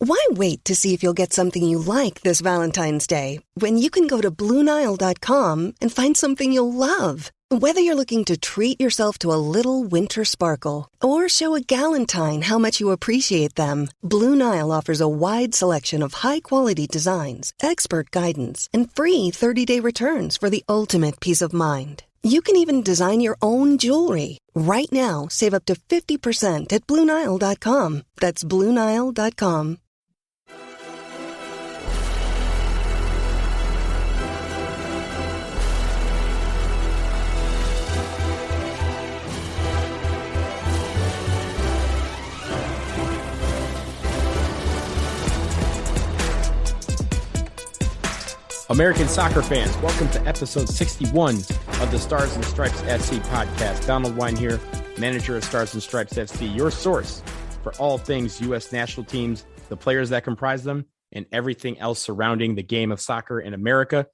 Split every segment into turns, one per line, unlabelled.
Why wait to see if you'll get something you like this Valentine's Day when you can go to BlueNile.com and find something you'll love? Whether you're looking to treat yourself to a little winter sparkle or show a galentine how much you appreciate them, Blue Nile offers a wide selection of high-quality designs, expert guidance, and free 30-day returns for the ultimate peace of mind. You can even design your own jewelry. Right now, save up to 50% at BlueNile.com. That's BlueNile.com.
American soccer fans, welcome to episode 61 of the Stars and Stripes FC podcast. Donald Wine here, manager of Stars and Stripes FC, your source for all things U.S. national teams, the players that comprise them, and everything else surrounding the game of soccer in America.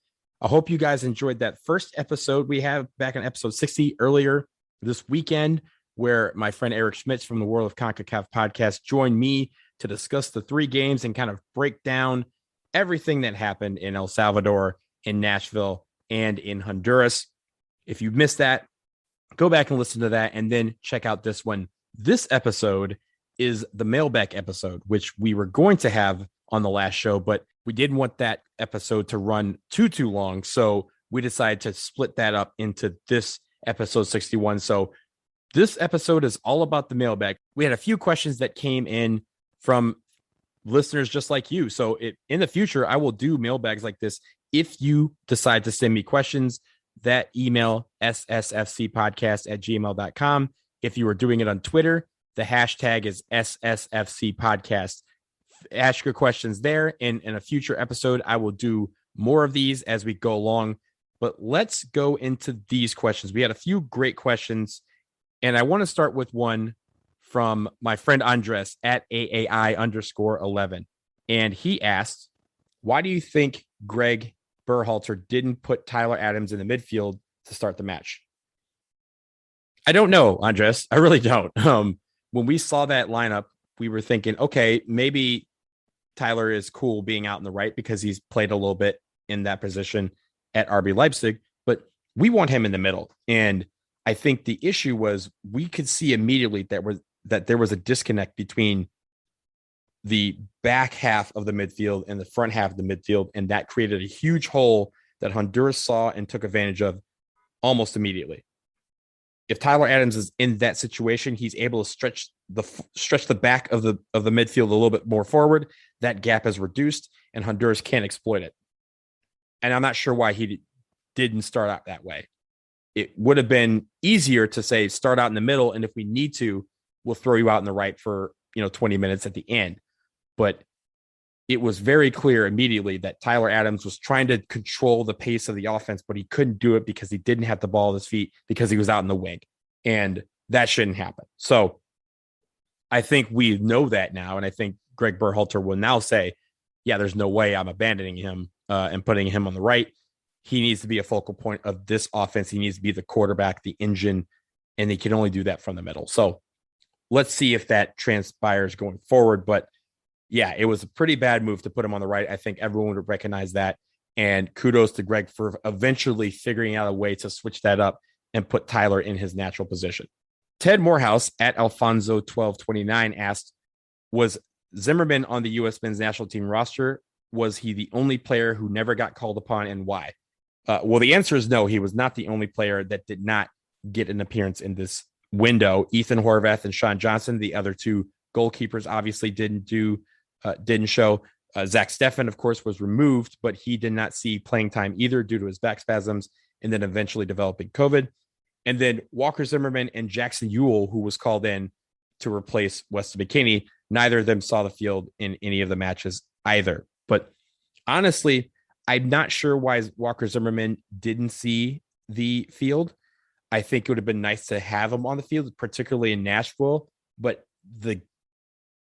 I hope you guys enjoyed that first episode we have back in episode 60 earlier this weekend, where my friend Eric Schmitz from the World of Concacaf Podcast joined me to discuss the three games and kind of break down everything that happened in El Salvador, in Nashville, and in Honduras. If you missed that, go back and listen to that and then check out this one. This episode is the mailbag episode, which we were going to have on the last show, but we didn't want that episode to run too long. So we decided to split that up into this episode 61. So this episode is all about the mailbag. We had a few questions that came in from listeners just like you. So in the future, I will do mailbags like this. If you decide to send me questions, that email ssfcpodcast@gmail.com. If you are doing it on Twitter, the hashtag is ssfcpodcast. Ask your questions there. In a future episode, I will do more of these as we go along. But let's go into these questions. We had a few great questions, and I want to start with one from my friend Andres at AAI_11. And he asked, why do you think Gregg Berhalter didn't put Tyler Adams in the midfield to start the match? I don't know, Andres. I really don't. When we saw that lineup, we were thinking, okay, maybe Tyler is cool being out in the right because he's played a little bit in that position at RB Leipzig, but we want him in the middle. And I think the issue was we could see immediately that there was a disconnect between the back half of the midfield and the front half of the midfield, and that created a huge hole that Honduras saw and took advantage of almost immediately. If Tyler Adams is in that situation, he's able to stretch the back of the midfield a little bit more forward. That gap is reduced, and Honduras can't exploit it. And I'm not sure why he didn't start out that way. It would have been easier to say start out in the middle, and if we need to, we'll throw you out in the right for 20 minutes at the end. But it was very clear immediately that Tyler Adams was trying to control the pace of the offense, but he couldn't do it because he didn't have the ball at his feet because he was out in the wing, and that shouldn't happen. So I think we know that now, and I think Gregg Berhalter will now say, yeah, there's no way I'm abandoning him and putting him on the right. He needs to be a focal point of this offense. He needs to be the quarterback, the engine, and he can only do that from the middle. So let's see if that transpires going forward. But yeah, it was a pretty bad move to put him on the right. I think everyone would recognize that. And kudos to Gregg for eventually figuring out a way to switch that up and put Tyler in his natural position. Ted Morehouse at Alfonso1229 asked, was Zimmerman on the U.S. men's national team roster? Was he the only player who never got called upon, and why? Well, the answer is no. He was not the only player that did not get an appearance in this window. Ethan Horvath and Sean Johnson, the other two goalkeepers, obviously didn't show. Zach Steffen, of course, was removed, but he did not see playing time either due to his back spasms and then eventually developing COVID. And then Walker Zimmerman and Jackson Ewell, who was called in to replace Weston McKennie, neither of them saw the field in any of the matches either. But honestly, I'm not sure why Walker Zimmerman didn't see the field. I think it would have been nice to have him on the field, particularly in Nashville, but the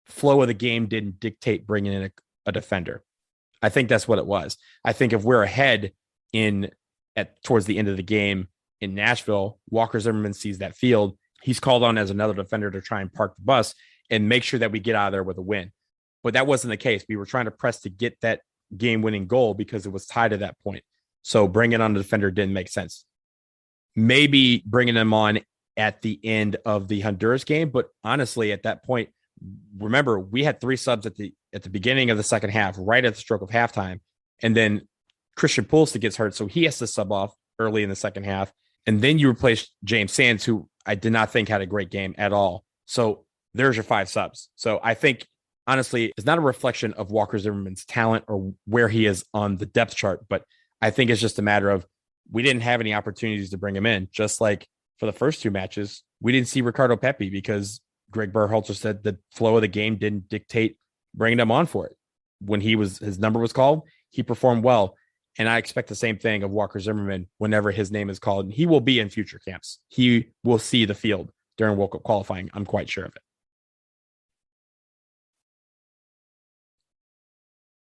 flow of the game didn't dictate bringing in a defender. I think that's what it was. I think if we're ahead towards the end of the game in Nashville, Walker Zimmerman sees that field. He's called on as another defender to try and park the bus and make sure that we get out of there with a win. But that wasn't the case. We were trying to press to get that game-winning goal because it was tied at that point. So bringing on the defender didn't make sense. Maybe bringing him on at the end of the Honduras game, but honestly, at that point, remember, we had 3 subs at the beginning of the second half, right at the stroke of halftime, and then Christian Pulisic gets hurt, so he has to sub off early in the second half, and then you replace James Sands, who I did not think had a great game at all. So there's your 5 subs. So I think, honestly, it's not a reflection of Walker Zimmerman's talent or where he is on the depth chart, but I think it's just a matter of we didn't have any opportunities to bring him in, just like for the first 2 matches, we didn't see Ricardo Pepi because Gregg Berhalter said the flow of the game didn't dictate bringing him on for it. When his number was called, he performed well. And I expect the same thing of Walker Zimmerman whenever his name is called. And he will be in future camps. He will see the field during World Cup qualifying. I'm quite sure of it.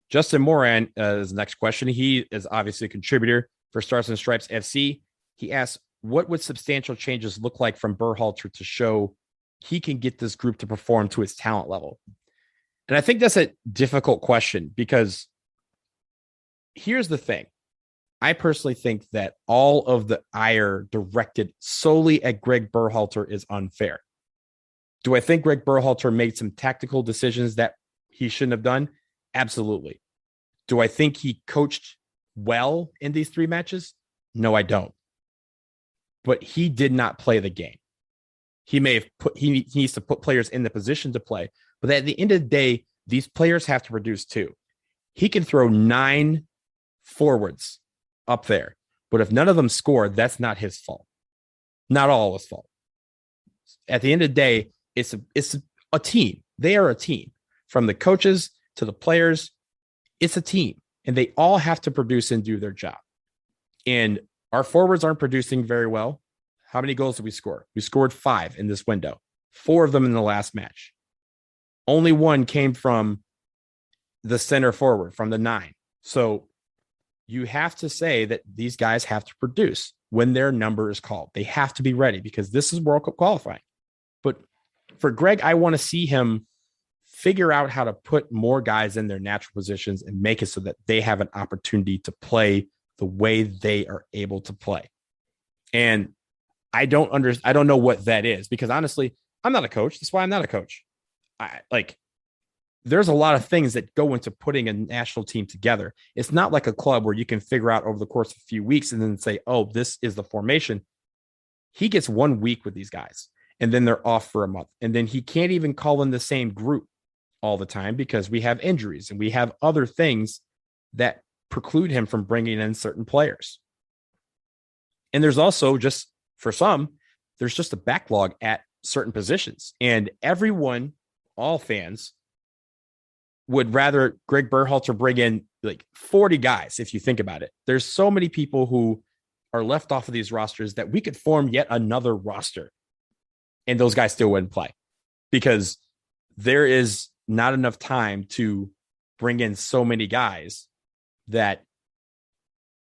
Justin Moran is the next question. He is obviously a contributor for Stars and Stripes FC. He asks, what would substantial changes look like from Berhalter to show he can get this group to perform to its talent level? And I think that's a difficult question because here's the thing. I personally think that all of the ire directed solely at Gregg Berhalter is unfair. Do I think Gregg Berhalter made some tactical decisions that he shouldn't have done? Absolutely. Do I think he coached well in these 3 matches? No, I don't. But he did not play the game. He needs to put players in the position to play. But at the end of the day, these players have to produce too. He can throw 9 forwards up there, but if none of them score, that's not his fault. Not all his fault. At the end of the day, it's a team. They are a team. From the coaches to the players, it's a team. And they all have to produce and do their job. And our forwards aren't producing very well. How many goals did we score? We scored 5 in this window, 4 of them in the last match. Only 1 came from the center forward, from the 9. So you have to say that these guys have to produce when their number is called. They have to be ready because this is World Cup qualifying. But for Gregg, I want to see him figure out how to put more guys in their natural positions and make it so that they have an opportunity to play the way they are able to play. And I don't know what that is because honestly, I'm not a coach. That's why I'm not a coach. There's a lot of things that go into putting a national team together. It's not like a club where you can figure out over the course of a few weeks and then say, oh, this is the formation. He gets 1 week with these guys and then they're off for a month. And then he can't even call in the same group all the time because we have injuries and we have other things that preclude him from bringing in certain players. And there's also just, for some, there's just a backlog at certain positions. And everyone, all fans, would rather Gregg Berhalter bring in like 40 guys, if you think about it. There's so many people who are left off of these rosters that we could form yet another roster. And those guys still wouldn't play because there is not enough time to bring in so many guys that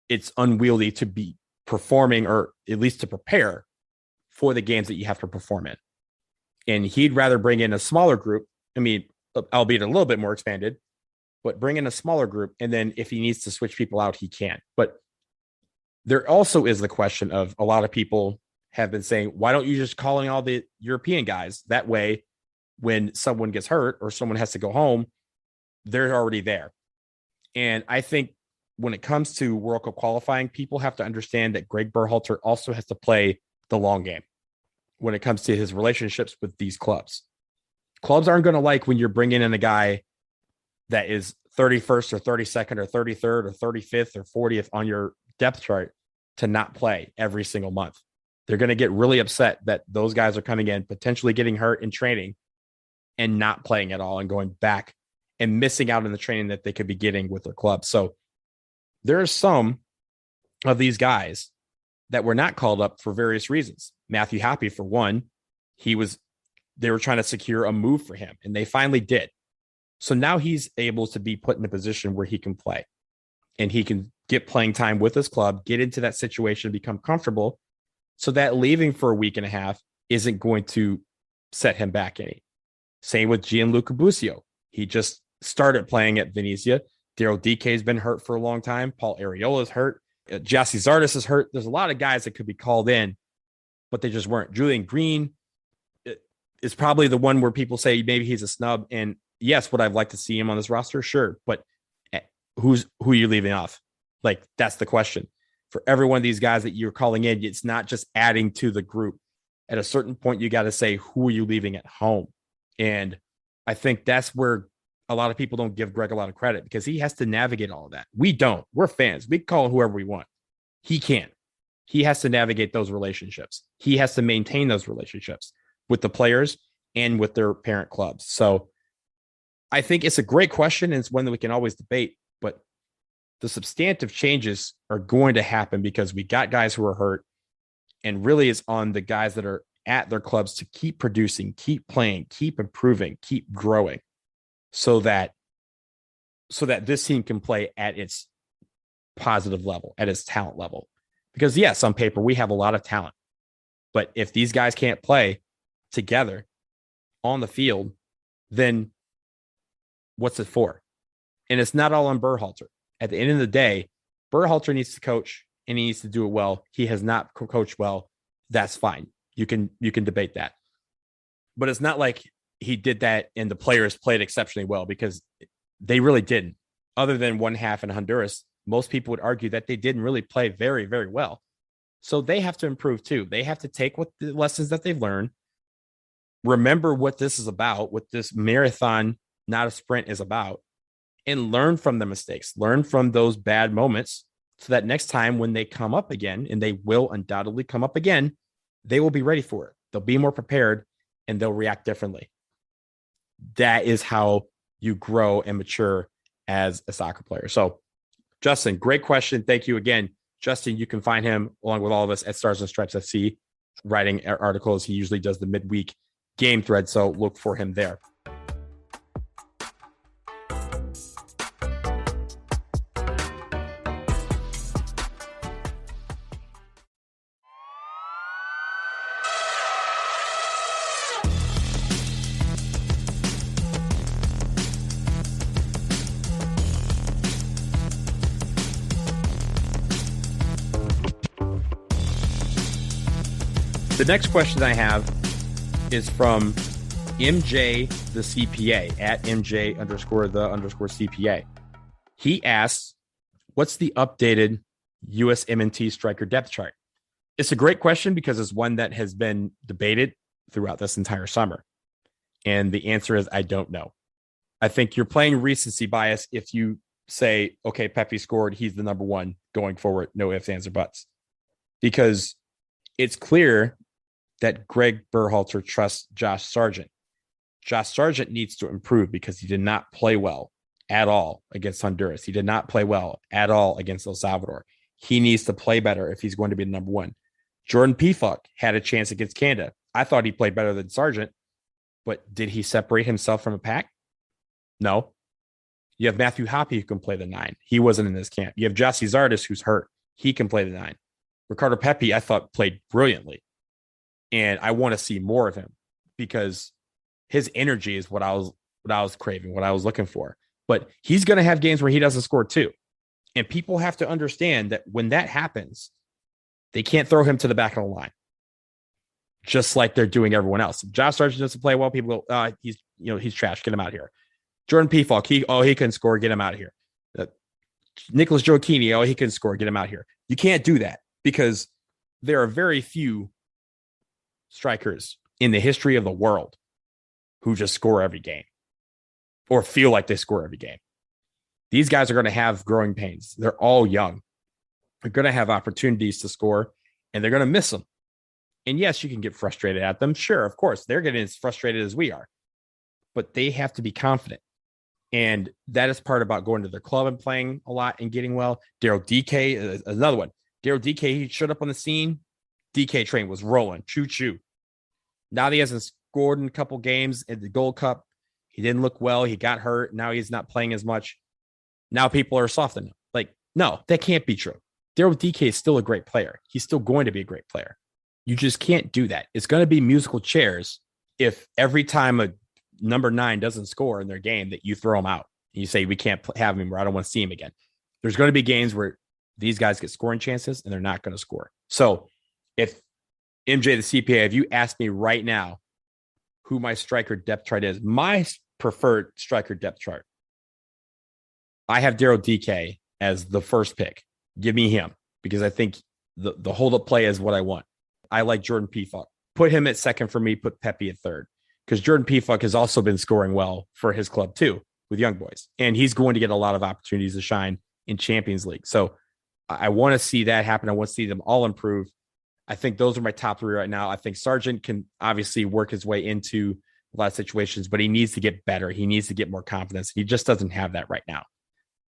it's unwieldy to be performing or at least to prepare for the games that you have to perform in. And he'd rather bring in a smaller group. I mean, albeit a little bit more expanded, but bring in a smaller group. And then if he needs to switch people out, he can. But there also is the question of a lot of people have been saying, why don't you just call in all the European guys? That way, when someone gets hurt or someone has to go home, they're already there. And I think when it comes to World Cup qualifying, people have to understand that Gregg Berhalter also has to play the long game when it comes to his relationships with these clubs. Clubs aren't going to like when you're bringing in a guy that is 31st or 32nd or 33rd or 35th or 40th on your depth chart to not play every single month. They're going to get really upset that those guys are coming in, potentially getting hurt in training and not playing at all and going back and missing out on the training that they could be getting with their club. So there are some of these guys that were not called up for various reasons. Matthew Happy, for one, they were trying to secure a move for him, and they finally did. So now he's able to be put in a position where he can play, and he can get playing time with his club, get into that situation, become comfortable, so that leaving for a week and a half isn't going to set him back any. Same with Gianluca Busio. He just started playing at Venezia. Daryl DK has been hurt for a long time. Paul Arriola's hurt. Jesse Zardes is hurt. There's a lot of guys that could be called in, but they just weren't. Julian Green is probably the one where people say maybe he's a snub. And yes, would I like to see him on this roster? Sure. But who are you leaving off? Like, that's the question. For every one of these guys that you're calling in, it's not just adding to the group. At a certain point, you got to say, who are you leaving at home? And I think that's where a lot of people don't give Gregg a lot of credit, because he has to navigate all of that. We don't. We're fans. We call whoever we want. He can't. He has to navigate those relationships. He has to maintain those relationships with the players and with their parent clubs. So I think it's a great question, and it's one that we can always debate, but the substantive changes are going to happen because we got guys who are hurt, and really it's on the guys that are at their clubs to keep producing, keep playing, keep improving, keep growing, so that this team can play at its positive level, at its talent level. Because yes, on paper, we have a lot of talent, but if these guys can't play together on the field, then what's it for? And it's not all on Berhalter. At the end of the day, Berhalter needs to coach, and he needs to do it well. He has not coached well. That's fine. You can debate that. But it's not like he did that and the players played exceptionally well, because they really didn't. Other than one half in Honduras, most people would argue that they didn't really play very, very well. So they have to improve too. They have to take what the lessons that they've learned, remember what this is about, what this marathon, not a sprint, is about, and learn from the mistakes, learn from those bad moments, so that next time when they come up again, and they will undoubtedly come up again, they will be ready for it. They'll be more prepared, and they'll react differently. That is how you grow and mature as a soccer player. So, Justin, great question. Thank you again. Justin, you can find him along with all of us at Stars and Stripes FC, writing articles. He usually does the midweek game thread, so look for him there. The next question I have is from MJ the CPA, at MJ _the CPA. He asks, what's the updated USMNT striker depth chart? It's a great question because it's one that has been debated throughout this entire summer. And the answer is, I don't know. I think you're playing recency bias if you say, okay, Pepe scored, he's the number one going forward, no ifs, ands, or buts. Because it's clear that Gregg Berhalter trusts Josh Sargent. Josh Sargent needs to improve because he did not play well at all against Honduras. He did not play well at all against El Salvador. He needs to play better if he's going to be the number one. Jordan Pefok had a chance against Canada. I thought he played better than Sargent, but did he separate himself from a pack? No. You have Matthew Hoppe who can play the 9. He wasn't in this camp. You have Jesse Zardes who's hurt. He can play the 9. Ricardo Pepi, I thought, played brilliantly. And I want to see more of him because his energy is what I was craving, what I was looking for. But he's going to have games where he doesn't score too. And people have to understand that when that happens, they can't throw him to the back of the line, just like they're doing everyone else. If Josh Sargent doesn't play well, people go, he's trash. Get him out of here. Jordan Pefok, he couldn't score. Get him out of here. Nicholas Joaquini, he couldn't score. Get him out of here. You can't do that because there are very few strikers in the history of the world who just score every game or feel like they score every game. These guys are going to have growing pains. They're all young. They're going to have opportunities to score, and they're going to miss them. And yes, you can get frustrated at them. Sure, of course, they're getting as frustrated as we are. But they have to be confident. And that is part about going to their club and playing a lot and getting well. Daryl DK is another one. Daryl DK, he showed up on the scene. DK train was rolling. Choo-choo. Now he hasn't scored in a couple games at the Gold Cup. He didn't look well. He got hurt. Now he's not playing as much. Now people are softening him. Like, no, that can't be true. Daryl DK is still a great player. He's still going to be a great player. You just can't do that. It's going to be musical chairs if every time a number 9 doesn't score in their game, that you throw him out. You say, we can't have him anymore. I don't want to see him again. There's going to be games where these guys get scoring chances and they're not going to score. So if MJ, the CPA, if you ask me right now who my striker depth chart is, my preferred striker depth chart, I have Daryl DK as the first pick. Give me him, because I think the hold-up play is what I want. I like Jordan Pefok. Put him at second for me. Put Pepe at third, because Jordan Pefok has also been scoring well for his club too with young boys, and he's going to get a lot of opportunities to shine in Champions League. So I want to see that happen. I want to see them all improve. I think those are my top 3 right now. I think Sargent can obviously work his way into a lot of situations, but he needs to get better. He needs to get more confidence. He just doesn't have that right now.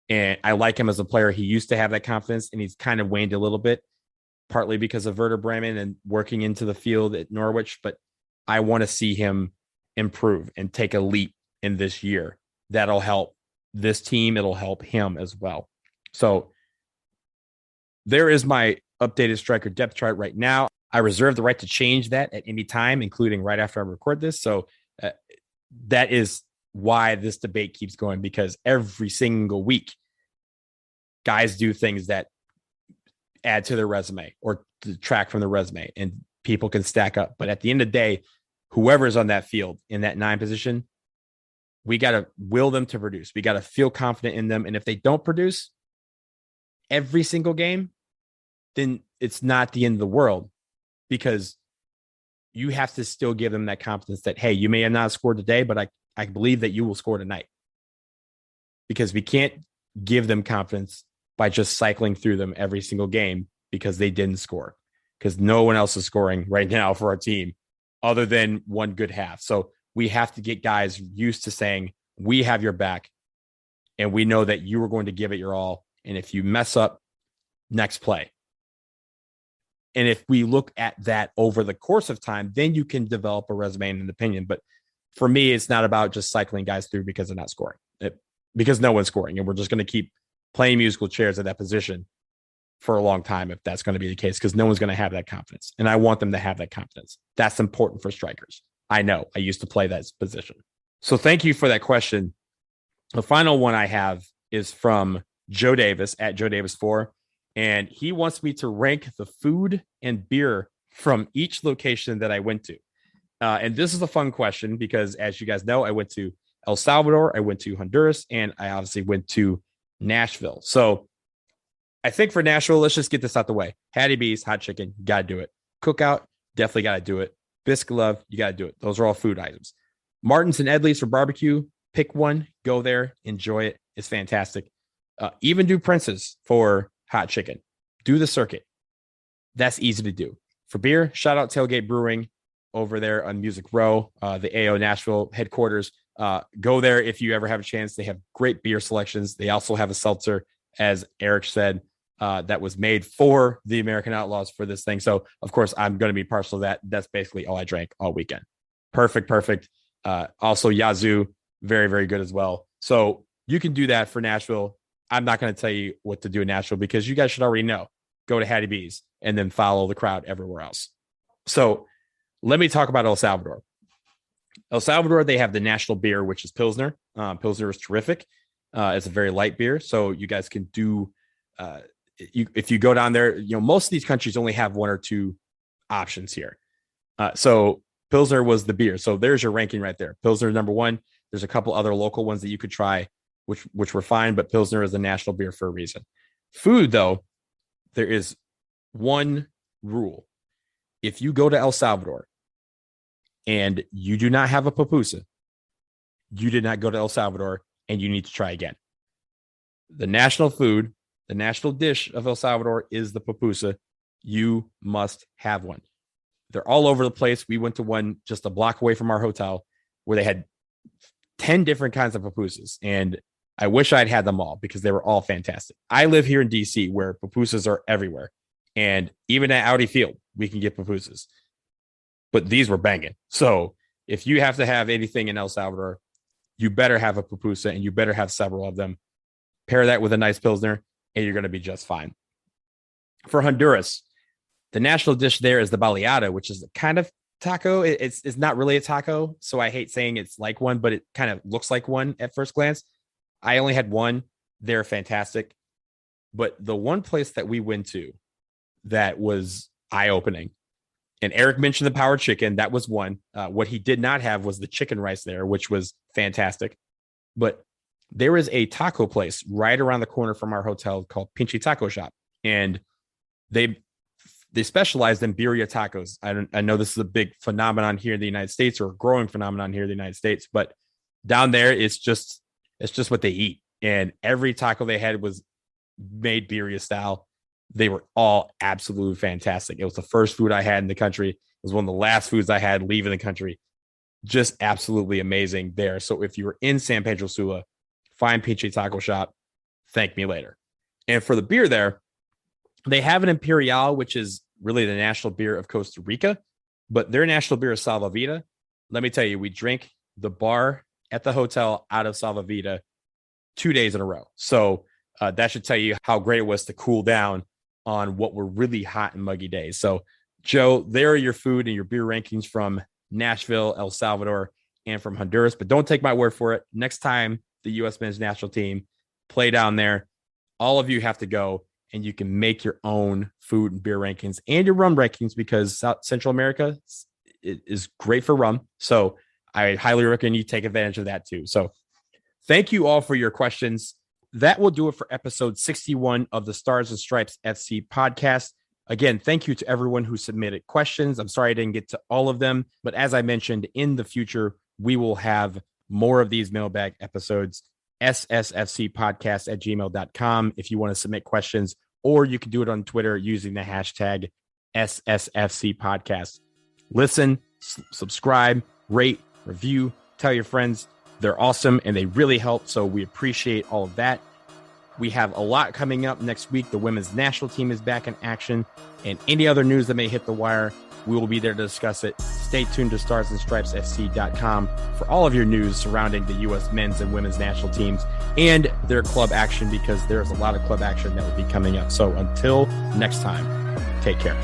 And I like him as a player. He used to have that confidence, and he's kind of waned a little bit, partly because of Werder Bremen and working into the field at Norwich. But I want to see him improve and take a leap in this year. That'll help this team. It'll help him as well. So there is my updated striker depth chart right now. I reserve the right to change that at any time, including right after I record this. So that is why this debate keeps going, because every single week guys do things that add to their resume or detract from their resume, and people can stack up. But at the end of the day, whoever's on that field in that 9 position, we got to will them to produce. We got to feel confident in them. And if they don't produce every single game, then it's not the end of the world, because you have to still give them that confidence that, hey, you may have not scored today, but I believe that you will score tonight. Because we can't give them confidence by just cycling through them every single game because they didn't score, because no one else is scoring right now for our team other than one good half. So we have to get guys used to saying, we have your back and we know that you are going to give it your all. And if you mess up, next play. And if we look at that over the course of time, then you can develop a resume and an opinion. But for me, it's not about just cycling guys through because they're not scoring, because no one's scoring. And we're just going to keep playing musical chairs at that position for a long time if that's going to be the case, because no one's going to have that confidence. And I want them to have that confidence. That's important for strikers. I know. I used to play that position. So thank you for that question. The final one I have is from Joe Davis at Joe Davis 4. And he wants me to rank the food and beer from each location that I went to. And this is a fun question because, as you guys know, I went to El Salvador, I went to Honduras, and I obviously went to Nashville. So I think for Nashville, let's just get this out the way. Hattie B's, hot chicken, you got to do it. Cookout, definitely got to do it. Biscuit Love, you got to do it. Those are all food items. Martin's and Edley's for barbecue. Pick one, go there, enjoy it. It's fantastic. Even do Prince's for hot chicken. Do the circuit. That's easy to do. For beer, shout out Tailgate Brewing over there on Music Row, the AO Nashville headquarters. Go there if you ever have a chance. They have great beer selections. They also have a seltzer, as Eric said, that was made for the American Outlaws for this thing. So, of course, I'm going to be partial to that. That's basically all I drank all weekend. Perfect. Also, Yazoo, very, very good as well. So you can do that for Nashville. I'm not going to tell you what to do in Nashville because you guys should already know. Go to Hattie B's and then follow the crowd everywhere else. So let me talk about El Salvador. El Salvador, they have the national beer, which is Pilsner. Pilsner is terrific. It's a very light beer. So you guys can do, if you go down there, most of these countries only have 1 or 2 options here. So Pilsner was the beer. So there's your ranking right there. Pilsner number 1. There's a couple other local ones that you could try, which were fine, but Pilsner is the national beer for a reason. Food, though, there is one rule. If you go to El Salvador and you do not have a pupusa, you did not go to El Salvador and you need to try again. The national food, the national dish of El Salvador is the pupusa. You must have one. They're all over the place. We went to one just a block away from our hotel where they had 10 different kinds of pupusas. And I wish I'd had them all because they were all fantastic. I live here in DC where pupusas are everywhere. And even at Audi Field, we can get pupusas. But these were banging. So if you have to have anything in El Salvador, you better have a pupusa and you better have several of them. Pair that with a nice Pilsner and you're going to be just fine. For Honduras, the national dish there is the baleada, which is kind of taco. It's not really a taco, so I hate saying it's like one, but it kind of looks like one at first glance. I only had one. They're fantastic. But the one place that we went to that was eye-opening, and Eric mentioned the power chicken. That was one. What he did not have was the chicken rice there, which was fantastic. But there is a taco place right around the corner from our hotel called Pinchy Taco Shop. And they specialized in birria tacos. I know this is a big phenomenon here in the United States, or a growing phenomenon here in the United States, but down there, it's just what they eat. And every taco they had was made birria style. They were all absolutely fantastic. It was the first food I had in the country. It was one of the last foods I had leaving the country. Just absolutely amazing there. So if you're in San Pedro Sula, find Pinchy Taco Shop. Thank me later. And for the beer there, they have an Imperial, which is really the national beer of Costa Rica, but their national beer is Salvavita. Let me tell you, we drank the bar at the hotel out of Salvavita 2 days in a row. So that should tell you how great it was to cool down on what were really hot and muggy days. So, Joe, there are your food and your beer rankings from Nashville, El Salvador, and from Honduras. But don't take my word for it. Next time the U.S. men's national team play down there, all of you have to go, and you can make your own food and beer rankings and your rum rankings, because Central America is great for rum. So I highly recommend you take advantage of that too. So thank you all for your questions. That will do it for episode 61 of the Stars and Stripes FC podcast. Again, thank you to everyone who submitted questions. I'm sorry I didn't get to all of them, but as I mentioned, in the future, we will have more of these mailbag episodes. ssfcpodcast@gmail.com if you want to submit questions, or you can do it on Twitter using the hashtag #SSFCpodcast. Listen, subscribe, rate, review, tell your friends. They're awesome and they really help. So we appreciate all of that. We have a lot coming up next week. The women's national team is back in action, and any other news that may hit the wire, we will be there to discuss it. Stay tuned to starsandstripesfc.com for all of your news surrounding the U.S. men's and women's national teams and their club action, because there's a lot of club action that will be coming up. So until next time, take care.